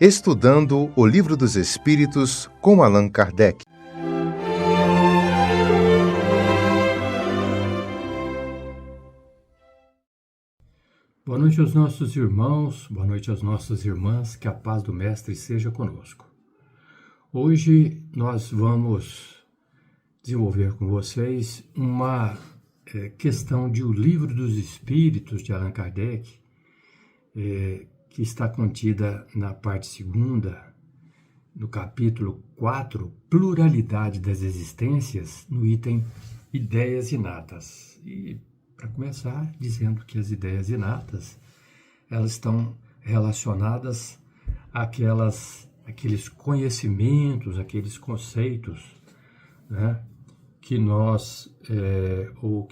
Estudando o Livro dos Espíritos com Allan Kardec. Boa noite aos nossos irmãos, boa noite às nossas irmãs, que a paz do Mestre seja conosco. Hoje nós vamos desenvolver com vocês uma questão de O Livro dos Espíritos de Allan Kardec, que está contida na parte 2ª, no capítulo 4, Pluralidade das Existências, no item Ideias Inatas. E para começar, dizendo que as ideias inatas, elas estão relacionadas àqueles conhecimentos, aqueles conceitos, né, que nós, ou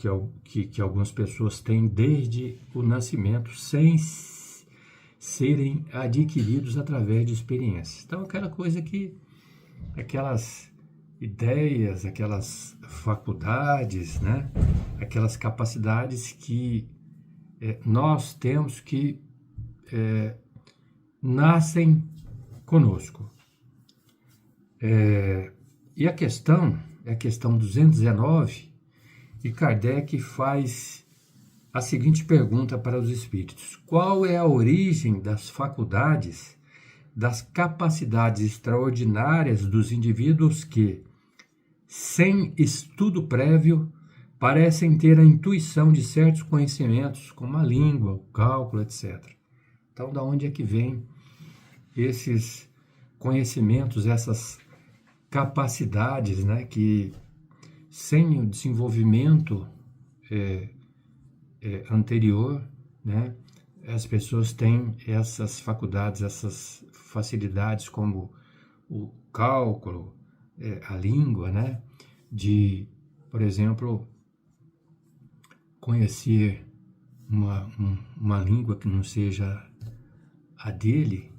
que algumas pessoas têm desde o nascimento, sem serem adquiridos através de experiências. Então, aquelas ideias, aquelas faculdades, né? Aquelas capacidades que nós temos que nascem conosco. E a questão é a questão 219, e Kardec faz a seguinte pergunta para os espíritos: qual é a origem das faculdades, das capacidades extraordinárias dos indivíduos que, sem estudo prévio, parecem ter a intuição de certos conhecimentos, como a língua, o cálculo, etc. Então, da onde é que vem esses conhecimentos, essas capacidades, né, que sem o desenvolvimento anterior, né, as pessoas têm essas faculdades, essas facilidades, como o cálculo, a língua, né, de, por exemplo, conhecer uma língua que não seja a dele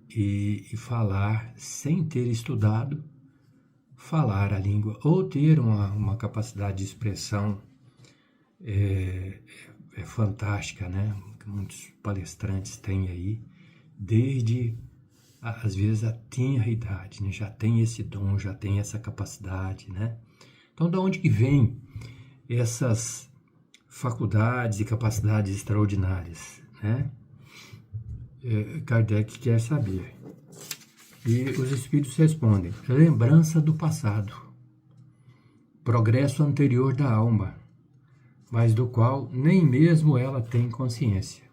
e falar sem ter estudado, falar a língua, ou ter uma capacidade de expressão fantástica, né, que muitos palestrantes têm aí, desde, às vezes, a tenra idade, né, já tem esse dom, já tem essa capacidade, né. Então, da onde que vem essas faculdades e capacidades extraordinárias, né? Kardec quer saber. E os espíritos respondem: lembrança do passado, progresso anterior da alma, mas do qual nem mesmo ela tem consciência.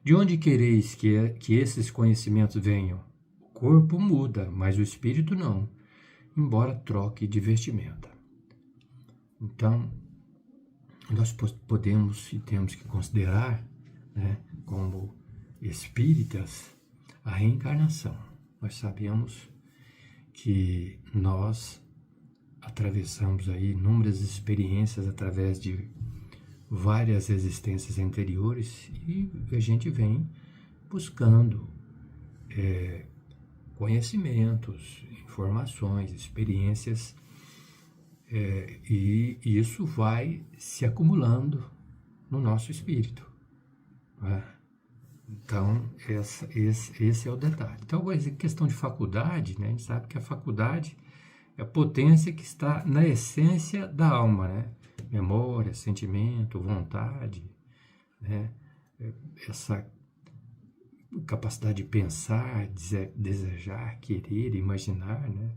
De onde quereis que esses conhecimentos venham? O corpo muda, mas o espírito não, embora troque de vestimenta. Então, nós podemos e temos que considerar, né, como espíritas, a reencarnação. Nós sabemos que nós atravessamos aí inúmeras experiências através de várias existências anteriores e a gente vem buscando conhecimentos, informações, experiências, e isso vai se acumulando no nosso espírito, né? Então, esse é o detalhe. Então, a questão de faculdade, né, a gente sabe que a faculdade é a potência que está na essência da alma, né? Memória, sentimento, vontade, né? Essa capacidade de pensar, desejar, querer, imaginar, né?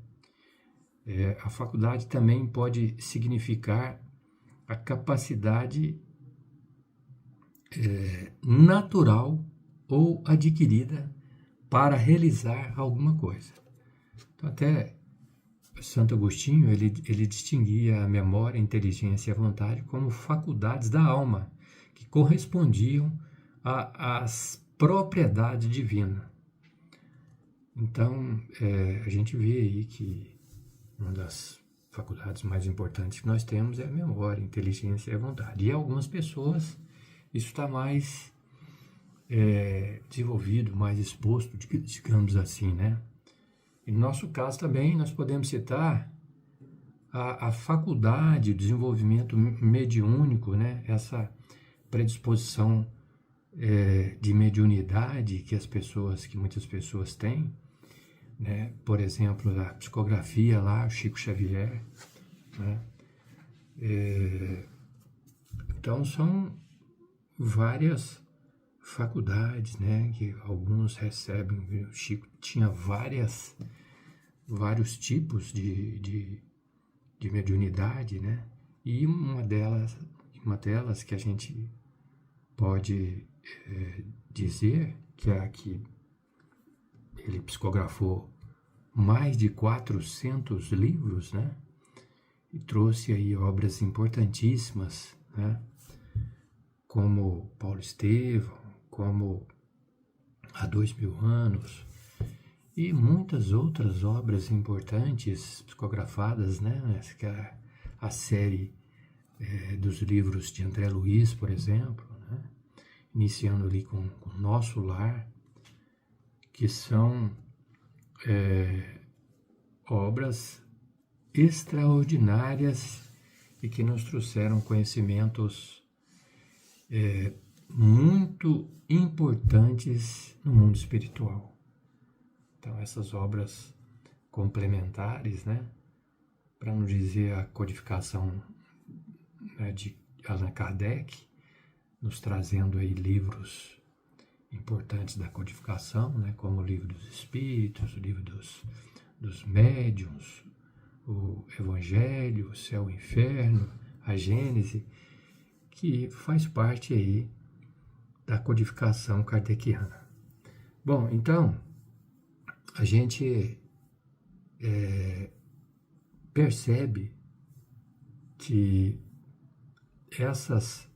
A faculdade também pode significar a capacidade natural ou adquirida para realizar alguma coisa. Então, até Santo Agostinho, ele distinguia a memória, a inteligência e a vontade como faculdades da alma, que correspondiam às propriedades divinas. Então, a gente vê aí que uma das faculdades mais importantes que nós temos é a memória, a inteligência e a vontade. E algumas pessoas, isso está mais desenvolvido, mais exposto, digamos assim, né? E no nosso caso também, nós podemos citar a faculdade, o desenvolvimento mediúnico, né? Essa predisposição de mediunidade que muitas pessoas têm, né? Por exemplo, a psicografia lá, o Chico Xavier, né? Então são várias faculdades, né, que alguns recebem. O Chico tinha vários tipos de mediunidade, né? E uma delas que a gente pode dizer que é a que ele psicografou mais de 400 livros, né? E trouxe aí obras importantíssimas, né? Como Paulo Estevão, como Há 2000 anos, e muitas outras obras importantes psicografadas, né? Que é a série dos livros de André Luiz, por exemplo, né? Iniciando ali com Nosso Lar, que são obras extraordinárias e que nos trouxeram conhecimentos muito importantes no mundo espiritual. Então, essas obras complementares, né, para não dizer a codificação, né, de Allan Kardec, nos trazendo aí livros importantes da codificação, né, como o Livro dos Espíritos, o Livro dos Médiuns, o Evangelho, o Céu e o Inferno, a Gênese, que faz parte aí da codificação kardeciana. Bom, então, a gente percebe que essas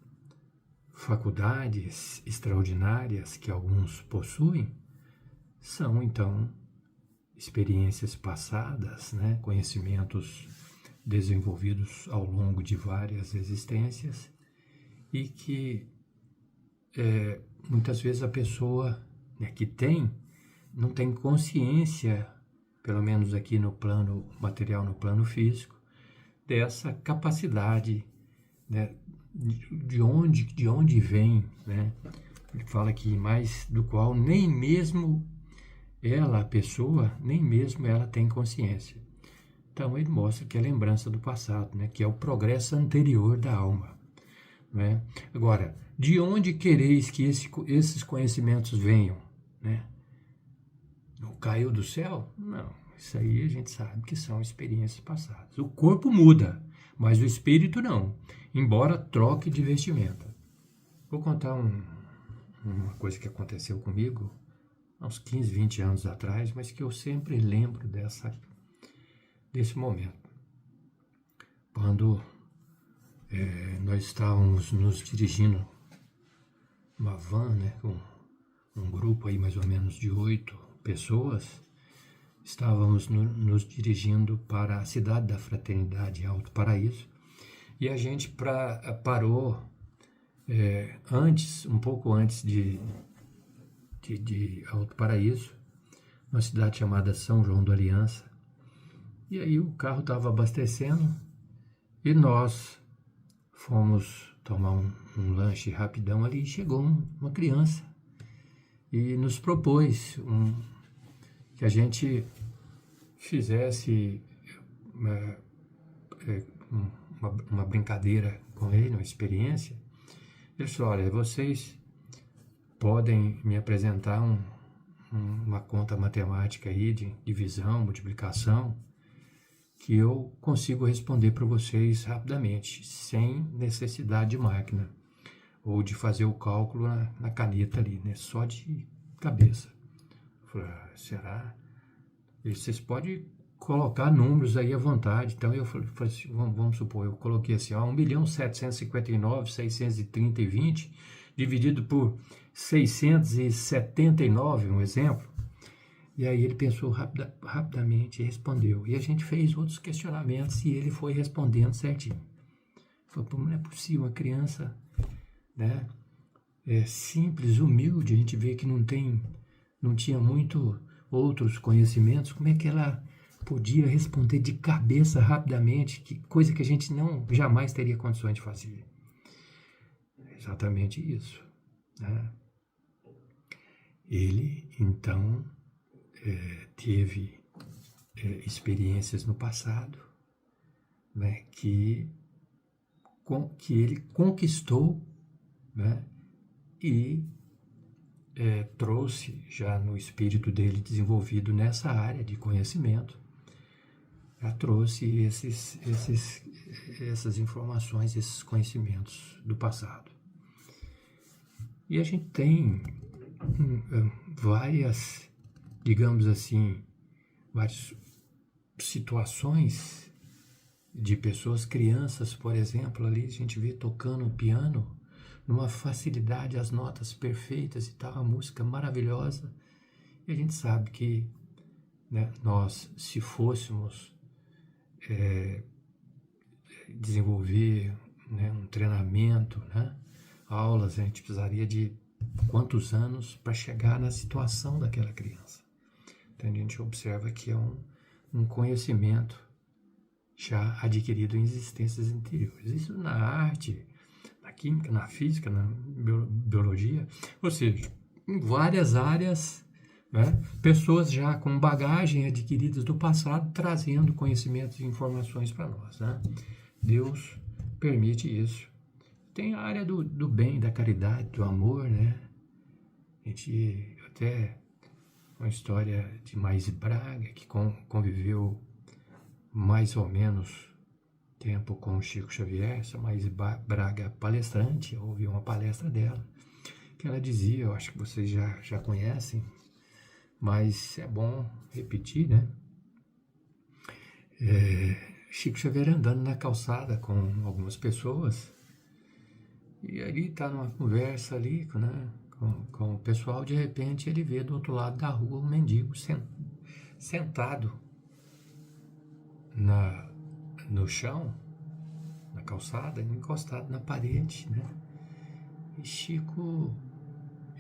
faculdades extraordinárias que alguns possuem são, então, experiências passadas, né? Conhecimentos desenvolvidos ao longo de várias existências e que muitas vezes a pessoa, né, que não tem consciência, pelo menos aqui no plano material, no plano físico, dessa capacidade, né, de onde vem, né? Ele fala aqui, mais do qual nem mesmo ela, a pessoa, nem mesmo ela tem consciência. Então ele mostra que é a lembrança do passado, né, que é o progresso anterior da alma, né? Agora, de onde quereis que esses conhecimentos venham, né? Não caiu do céu? Não, isso aí a gente sabe que são experiências passadas. O corpo muda, mas o espírito não, embora troque de vestimenta. Vou contar uma coisa que aconteceu comigo há uns 15, 20 anos atrás, mas que eu sempre lembro desse momento. Quando nós estávamos nos dirigindo uma van, né, com um grupo aí mais ou menos de 8 pessoas, estávamos nos dirigindo para a cidade da Fraternidade, Alto Paraíso, e a gente parou um pouco antes de Alto Paraíso, uma cidade chamada São João do Aliança, e aí o carro estava abastecendo e nós fomos tomar um lanche rapidão ali e chegou uma criança e nos propôs que a gente fizesse uma brincadeira com ele, uma experiência. Ele falou, olha, vocês podem me apresentar uma conta matemática aí de divisão, multiplicação, que eu consigo responder para vocês rapidamente, sem necessidade de máquina, ou de fazer o cálculo na caneta ali, né? Só de cabeça. Eu falei, será? E vocês podem colocar números aí à vontade. Então eu falei assim, vamos supor, eu coloquei assim, 1.759.630,20 dividido por 679, um exemplo. E aí ele pensou rapidamente e respondeu. E a gente fez outros questionamentos e ele foi respondendo certinho. Falou, não é possível, uma criança, né, simples, humilde, a gente vê que não tinha muito outros conhecimentos, como é que ela podia responder de cabeça rapidamente, que coisa que a gente jamais teria condições de fazer. É exatamente isso, né? Ele, então, teve experiências no passado, né, que ele conquistou, né, e trouxe já no espírito dele desenvolvido nessa área de conhecimento, já trouxe essas informações, esses conhecimentos do passado. E a gente tem várias, digamos assim, várias situações de pessoas, crianças, por exemplo, ali a gente vê tocando piano, numa facilidade, as notas perfeitas e tal, a música maravilhosa. E a gente sabe que, né, nós, se fôssemos desenvolver, né, um treinamento, né, aulas, a gente precisaria de quantos anos para chegar na situação daquela criança. Então a gente observa que é um conhecimento já adquirido em existências anteriores. Isso na arte, na química, na física, na biologia, ou seja, em várias áreas, né, pessoas já com bagagem adquiridas do passado, trazendo conhecimentos e informações para nós, né? Deus permite isso. Tem a área do bem, da caridade, do amor, né? A gente até uma história de Maíse Braga, que conviveu mais ou menos tempo com o Chico Xavier. Essa Maíse Braga palestrante, eu ouvi uma palestra dela, que ela dizia, eu acho que vocês já conhecem, mas é bom repetir, né? Chico Xavier andando na calçada com algumas pessoas, e ali está numa conversa ali, né, com o pessoal, de repente ele vê do outro lado da rua um mendigo sentado no chão, na calçada, encostado na parede, né? E Chico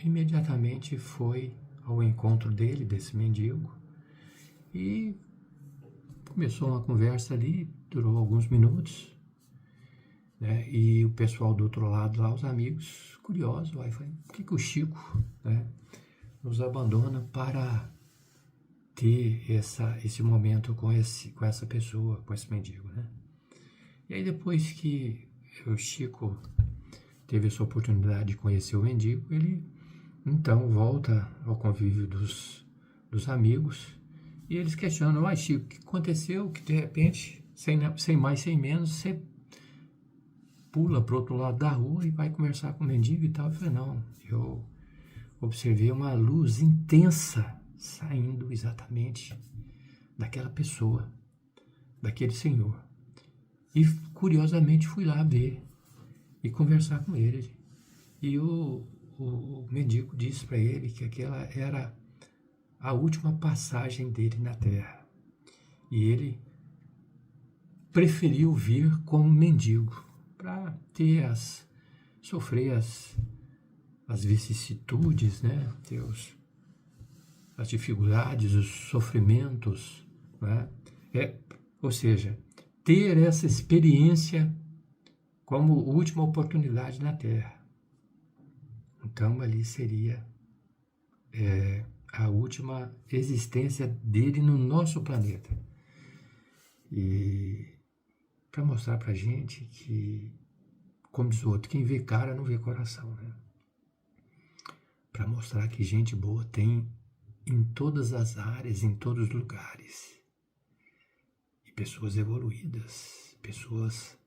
imediatamente foi ao encontro desse mendigo, e começou uma conversa ali, durou alguns minutos, né? E o pessoal do outro lado lá, os amigos, curiosos, aí foi, por que o Chico, né, nos abandona para ter esse momento com essa pessoa, com esse mendigo, né? E aí depois que o Chico teve essa oportunidade de conhecer o mendigo, ele então volta ao convívio dos amigos, e eles questionam, Chico, o que aconteceu que de repente, sem mais, sem menos, você pula para o outro lado da rua e vai conversar com o mendigo e tal? Eu falei, não, eu observei uma luz intensa saindo exatamente daquela pessoa, daquele senhor. E curiosamente fui lá ver e conversar com ele. E o mendigo disse para ele que aquela era a última passagem dele na terra. E ele preferiu vir como mendigo para sofrer as vicissitudes, né? Ter as dificuldades, os sofrimentos, né? Ou seja, ter essa experiência como última oportunidade na Terra. Então, ali seria a última existência dele no nosso planeta. E para mostrar para a gente que, como diz o outro, quem vê cara não vê coração, né? Para mostrar que gente boa tem em todas as áreas, em todos os lugares. E pessoas evoluídas, pessoas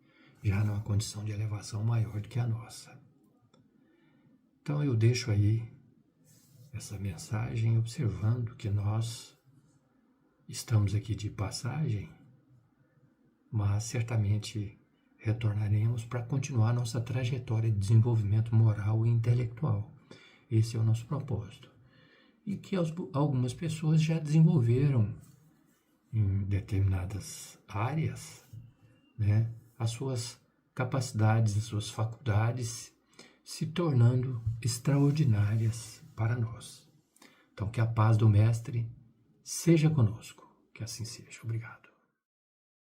já numa condição de elevação maior do que a nossa. Então eu deixo aí essa mensagem observando que nós estamos aqui de passagem, mas certamente retornaremos para continuar nossa trajetória de desenvolvimento moral e intelectual. Esse é o nosso propósito. E que algumas pessoas já desenvolveram em determinadas áreas, né, as suas capacidades, as suas faculdades, se tornando extraordinárias para nós. Então, que a paz do Mestre seja conosco. Que assim seja. Obrigado.